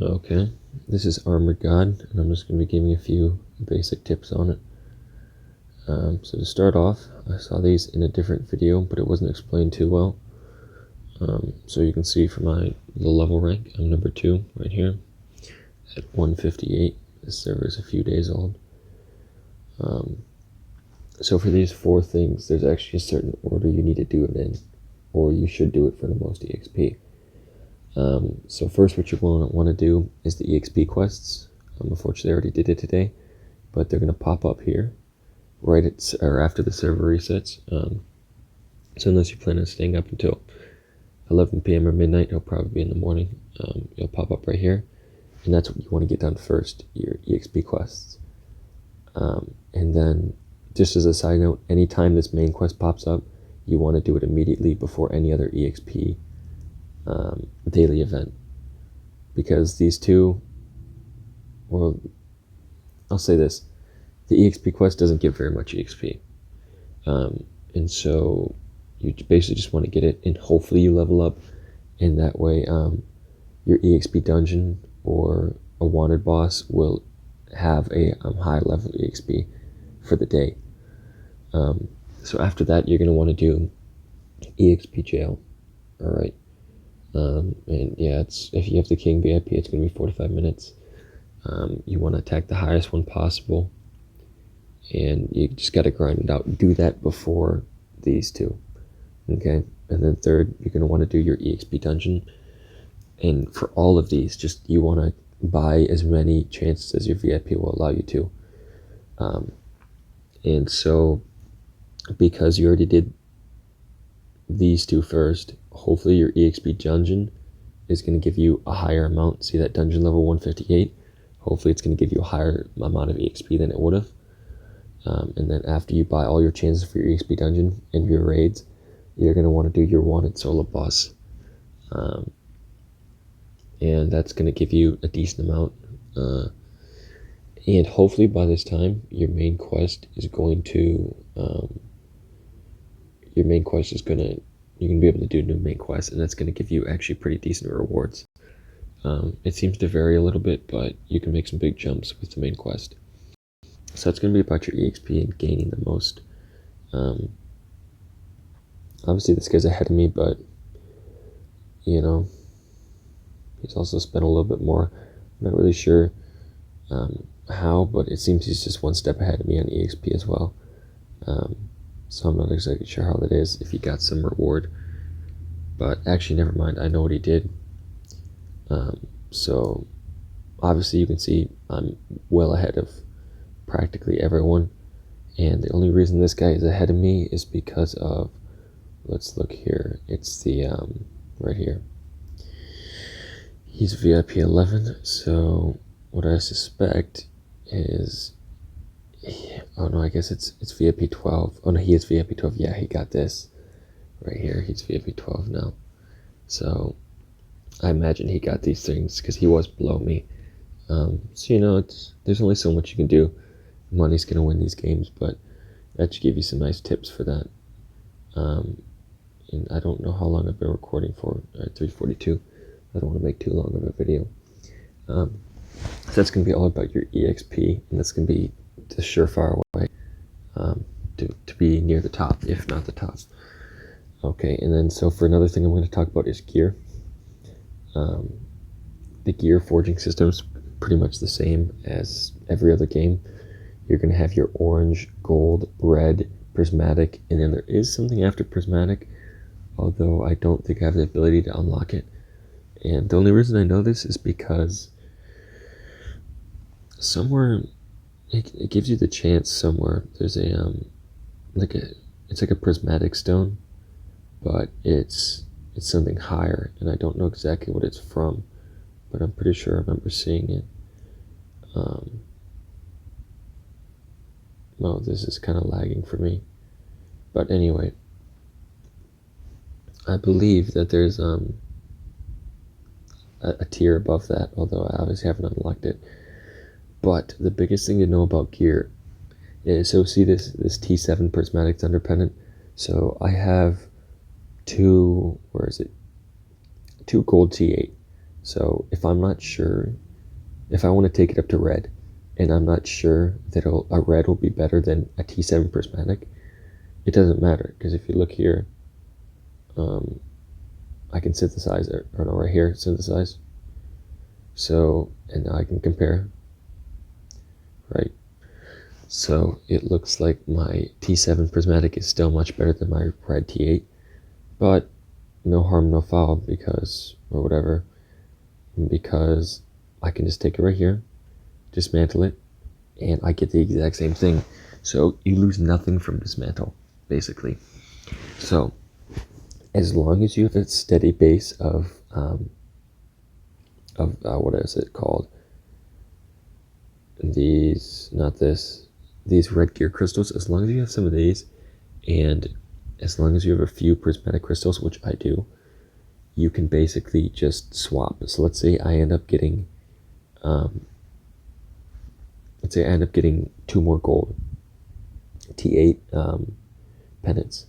Okay, this is Armored God, and I'm just going to be giving a few basic tips on it. So to start off, I saw these in a different video, but it wasn't explained too well. So you can see for the level rank, I'm number 2 right here at 158. This server is a few days old. So for these 4 things, there's actually a certain order you need to do it in, or you should do it for the most EXP. So first what you want to do is the EXP quests. Unfortunately I already did it today, but they're going to pop up here right after the server resets. So unless you plan on staying up until 11 p.m. or midnight, it'll probably be in the morning. It'll pop up right here, and that's what you want to get done first, your EXP quests. And then just as a side note, anytime this main quest pops up, you want to do it immediately before any other EXP daily event, because these two, well, I'll say this, the EXP quest doesn't give very much EXP, and so you basically just want to get it, and hopefully you level up, and that way your EXP dungeon or a wanted boss will have a high level EXP for the day. So after that, you're going to want to do EXP jail. Alright. And yeah, if you have the King VIP, it's going to be 45 minutes. You want to attack the highest one possible, and you just got to grind it out. Do that before these two, okay? And then third, you're going to want to do your EXP dungeon, and for all of these, just you want to buy as many chances as your VIP will allow you to. And so because you already did these two first, hopefully your EXP dungeon is going to give you a higher amount. See that dungeon level 158? Hopefully it's going to give you a higher amount of EXP than it would have. And then after you buy all your chances for your EXP dungeon and your raids, you're going to want to do your wanted solo boss. And that's going to give you a decent amount. And hopefully by this time, your main quest is going to... you're going to be able to do new main quests, and that's going to give you actually pretty decent rewards. It seems to vary a little bit, but you can make some big jumps with the main quest. So it's going to be about your EXP and gaining the most. Obviously this guy's ahead of me, but you know, he's also spent a little bit more. I'm not really sure how, but it seems he's just one step ahead of me on EXP as well. So I'm not exactly sure how that is, if he got some reward. But actually, never mind, I know what he did. So obviously you can see I'm well ahead of practically everyone. And the only reason this guy is ahead of me is because of, let's look here, it's the, right here. He's VIP 11, so what I suspect is, oh no, I guess it's VIP 12. Oh no, he is VIP 12. Yeah, he got this right here. He's VIP 12 now. So I imagine he got these things because he was below me. So you know, there's only so much you can do. Money's gonna win these games, but that should give you some nice tips for that. And I don't know how long I've been recording for. 3:42. I don't want to make too long of a video. So that's gonna be all about your EXP, and that's gonna be the surefire way to be near the top, if not the top. Okay, and then so for another thing I'm going to talk about is gear. The gear forging system's pretty much the same as every other game. You're going to have your orange, gold, red, prismatic, and then there is something after prismatic, although I don't think I have the ability to unlock it. And the only reason I know this is because somewhere it gives you the chance somewhere. There's it's like a prismatic stone, but it's something higher, and I don't know exactly what it's from, but I'm pretty sure I remember seeing it. Oh, this is kind of lagging for me, but anyway, I believe that there's a tier above that, although I obviously haven't unlocked it. But the biggest thing to know about gear is, so see this T7 prismatic thunder pendant. So I have two gold T8, So if I'm not sure, if I want to take it up to red, and I'm not sure that a red will be better than a T7 prismatic, it doesn't matter, because if you look here, I can synthesize it, or no, right here, synthesize. So, and now I can compare, right? So it looks like my T7 prismatic is still much better than my red T8, but no harm, no foul, because, or whatever, because I can just take it right here, dismantle it, and I get the exact same thing. So you lose nothing from dismantle, basically. So as long as you have a steady base of what is it called? These, not this, these red gear crystals, as long as you have some of these, and as long as you have a few prismatic crystals, which I do, you can basically just swap. So let's say I end up getting, let's say I end up getting 2 more gold T8 pendants.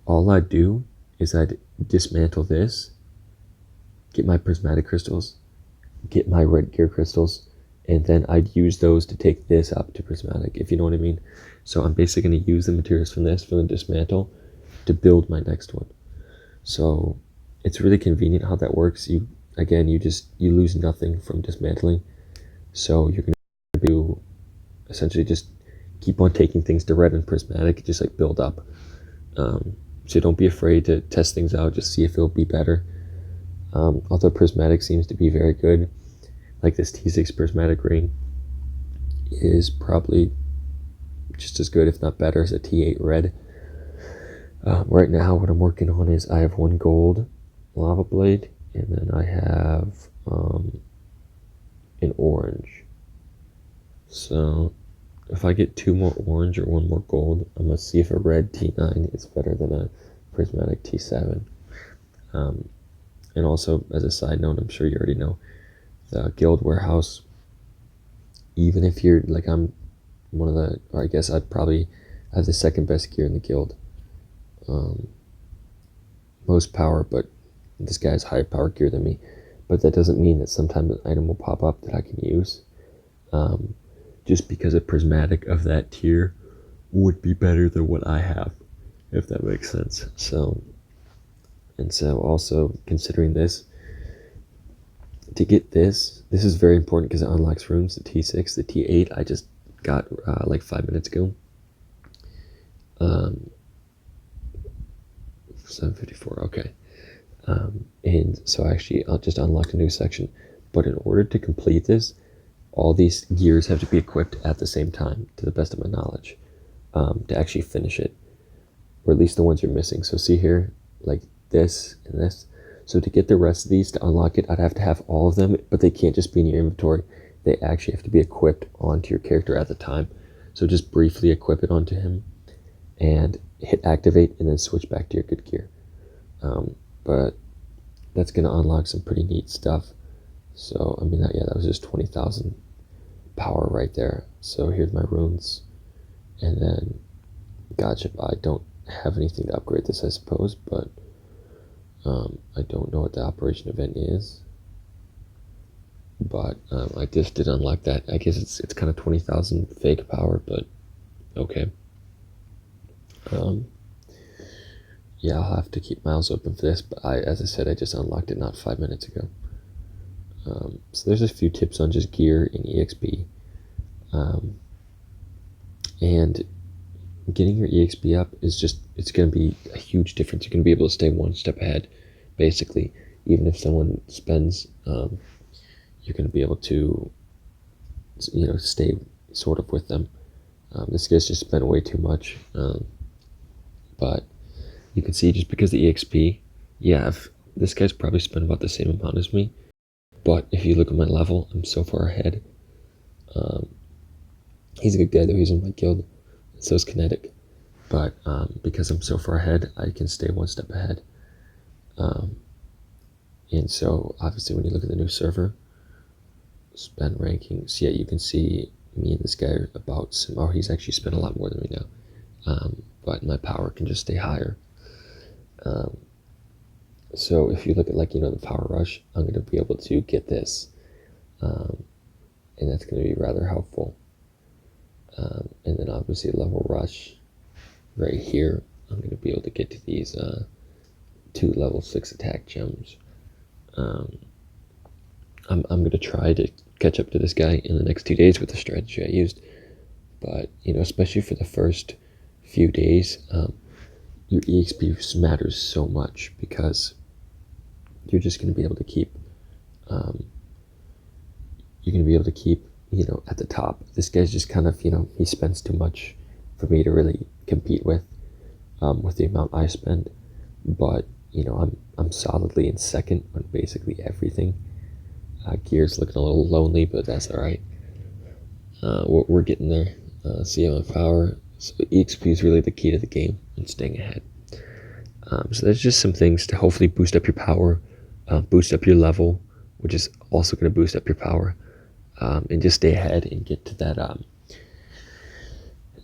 All I'd do is I'd dismantle this, get my prismatic crystals, get my red gear crystals, and then I'd use those to take this up to prismatic, if you know what I mean. So I'm basically going to use the materials from this, from the dismantle, to build my next one. So it's really convenient how that works. You lose nothing from dismantling. So you're going to do essentially just keep on taking things to red and prismatic, just like build up. So don't be afraid to test things out, just see if it'll be better. Although prismatic seems to be very good, like this T6 prismatic ring is probably just as good, if not better, as a T8 red. Right now what I'm working on is I have 1 gold lava blade, and then I have an orange. So if I get 2 more orange or 1 more gold, I'm going to see if a red T9 is better than a prismatic T7. And also, as a side note, I'm sure you already know, the guild warehouse, even if you're like, I'm one of the, or I guess I'd probably have the 2nd best gear in the guild. Most power, but this guy has higher power gear than me. But that doesn't mean that sometimes an item will pop up that I can use. Just because a prismatic of that tier would be better than what I have, if that makes sense. So, and so also considering this, to get this is very important because it unlocks rooms. The T6, the T8 I just got like 5 minutes ago. 754, okay. And so actually I'll just unlock a new section. But in order to complete this, all these gears have to be equipped at the same time, to the best of my knowledge, to actually finish it, or at least the ones you're missing. So see here, like this and this. So to get the rest of these, to unlock it, I'd have to have all of them, but they can't just be in your inventory. They actually have to be equipped onto your character at the time. So just briefly equip it onto him and hit activate, and then switch back to your good gear. But that's going to unlock some pretty neat stuff. So I mean, that was just 20,000 power right there. So here's my runes, and then gotcha. I don't have anything to upgrade this, I suppose, but I don't know what the operation event is. But I just did unlock that. I guess it's kind of 20,000 fake power, but okay. Yeah, I'll have to keep my eyes open for this, but as I said, I just unlocked it not 5 minutes ago. So there's a few tips on just gear and EXP. And getting your EXP up is it's going to be a huge difference. You're going to be able to stay 1 step ahead, basically. Even if someone spends, you're going to be able to, stay sort of with them. This guy's just spent way too much. But you can see, just because the EXP, this guy's probably spent about the same amount as me. But if you look at my level, I'm so far ahead. He's a good guy though, he's in my guild, so is Kinetic. But because I'm so far ahead, I can stay 1 step ahead. And so obviously when you look at the new server, spend rankings, you can see me and this guy are about similar. He's actually spent a lot more than me now. But my power can just stay higher. So if you look at, like, the power rush, I'm going to be able to get this, and that's going to be rather helpful. And then obviously level rush right here, I'm going to be able to get to these 2 level 6 attack gems. I'm going to try to catch up to this guy in the next 2 days with the strategy I used. But, especially for the first few days, your EXP matters so much, because you're just going to be able to keep, at the top. This guy's just kind of, he spends too much for me to really compete with the amount I spend. But, I'm solidly in second on basically everything. Gear's looking a little lonely, but that's all right. We're getting there. See my power. So EXP is really the key to the game and staying ahead. So there's just some things to hopefully boost up your power, boost up your level, which is also going to boost up your power, and just stay ahead and get to that.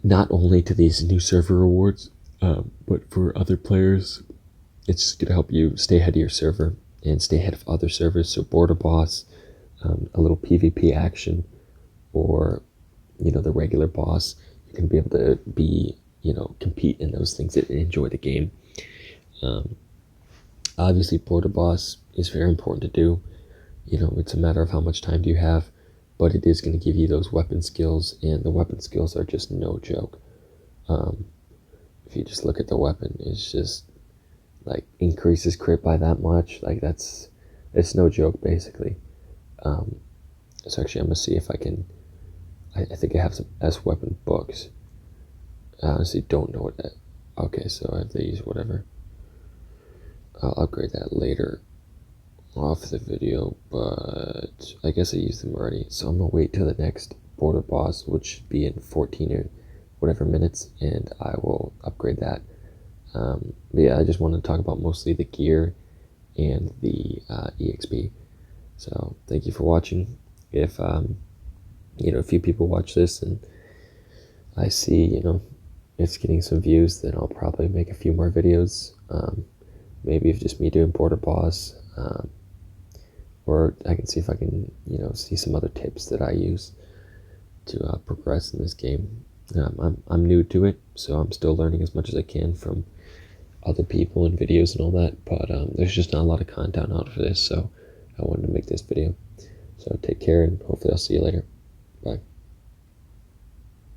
Not only to these new server rewards, but for other players, it's just going to help you stay ahead of your server and stay ahead of other servers. So border boss, a little PvP action, or the regular boss, you can be able to be compete in those things and enjoy the game. Obviously border boss is very important to do. It's a matter of how much time do you have, but it is going to give you those weapon skills, and the weapon skills are just no joke. If you just look at the weapon, it's just like increases crit by that much. Like it's no joke basically. So actually I'm gonna see if I can. I think I have some S weapon books. I honestly don't know what that. Okay, so I have these, whatever. I'll upgrade that later off the video, but I guess I used them already. So I'm gonna wait till the next border boss, which should be in 14 or whatever minutes, and I will upgrade that. But yeah, I just want to talk about mostly the gear and the EXP. So thank you for watching. If a few people watch this and I see it's getting some views, then I'll probably make a few more videos. Maybe if just me doing border boss, or I can see if I can see some other tips that I use to progress in this game. I'm new to it, so I'm still learning as much as I can from other people and videos and all that, but there's just not a lot of content out for this, so I wanted to make this video. So take care, and hopefully I'll see you later. Bye.